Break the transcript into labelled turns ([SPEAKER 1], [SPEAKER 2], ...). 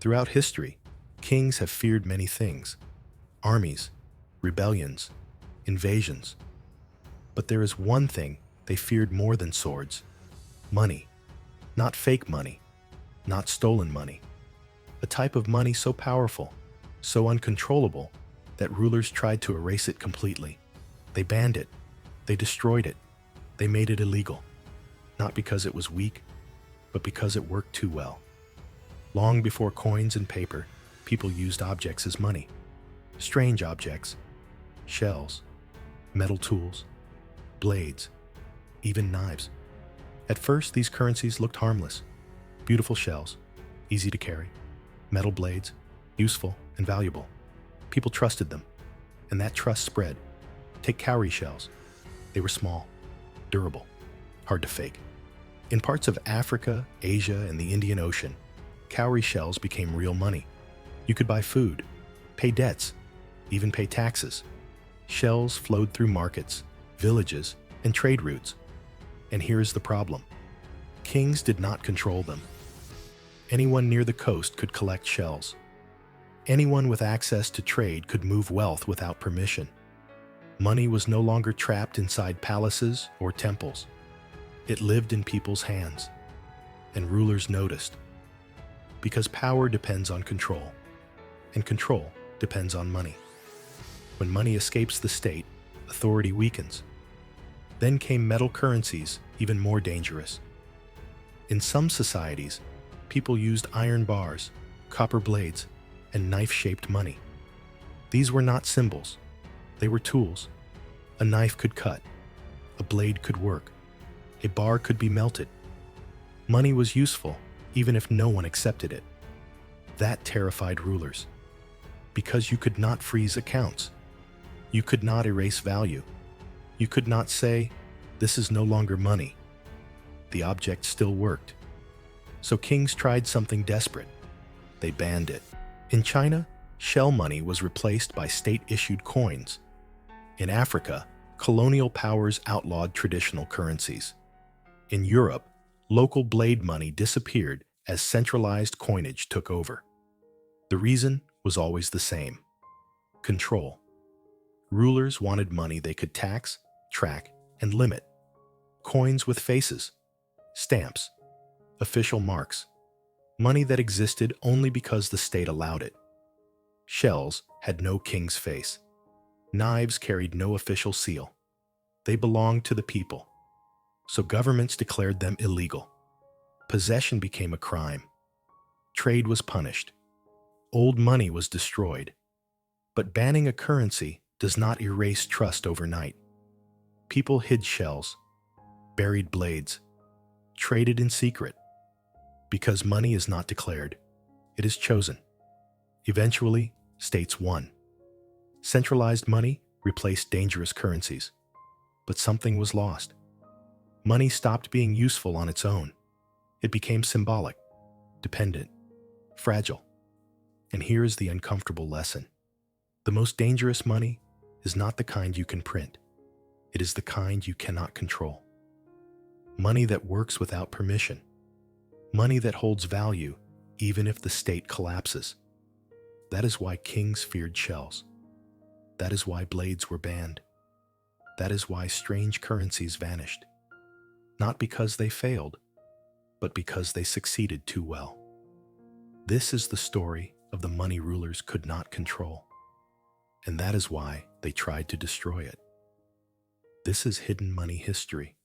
[SPEAKER 1] Throughout history, kings have feared many things: armies, rebellions, invasions. But there is one thing they feared more than swords: money. Not fake money, not stolen money. A type of money so powerful, so uncontrollable, that rulers tried to erase it completely. They banned it. They destroyed it. They made it illegal. Not because it was weak, but because it worked too well. Long before coins and paper, people used objects as money. Strange objects, shells, metal tools, blades, even knives. At first, these currencies looked harmless. Beautiful shells, easy to carry, metal blades, useful and valuable. People trusted them, and that trust spread. Take cowrie shells. They were small, durable, hard to fake. In parts of Africa, Asia, and the Indian Ocean, cowrie shells became real money. You could buy food, pay debts, even pay taxes. Shells flowed through markets, villages, and trade routes. And here's the problem: kings did not control them. Anyone near the coast could collect shells. Anyone with access to trade could move wealth without permission. Money was no longer trapped inside palaces or temples. It lived in people's hands. And rulers noticed. Because power depends on control, and control depends on money. When money escapes the state, authority weakens. Then came metal currencies, even more dangerous. In some societies, people used iron bars, copper blades, and knife-shaped money. These were not symbols. They were tools. A knife could cut. A blade could work. A bar could be melted. Money was useful, even if no one accepted it. That terrified rulers. Because you could not freeze accounts. You could not erase value. You could not say, "This is no longer money." The object still worked. So kings tried something desperate. They banned it. In China, shell money was replaced by state-issued coins. In Africa, colonial powers outlawed traditional currencies. In Europe, local blade money disappeared as centralized coinage took over. The reason was always the same: control. Rulers wanted money they could tax, track, and limit. Coins with faces, stamps, official marks. Money that existed only because the state allowed it. Shells had no king's face. Knives carried no official seal. They belonged to the people. So governments declared them illegal. Possession became a crime. Trade was punished. Old money was destroyed. But banning a currency does not erase trust overnight. People hid shells, buried blades, traded in secret. Because money is not declared, it is chosen. Eventually, states won. Centralized money replaced dangerous currencies. But something was lost. Money stopped being useful on its own. It became symbolic, dependent, fragile. And here is the uncomfortable lesson. The most dangerous money is not the kind you can print. It is the kind you cannot control. Money that works without permission. Money that holds value even if the state collapses. That is why kings feared shells. That is why blades were banned. That is why strange currencies vanished. Not because they failed, but because they succeeded too well. This is the story of the money rulers could not control. And that is why they tried to destroy it. This is hidden money history.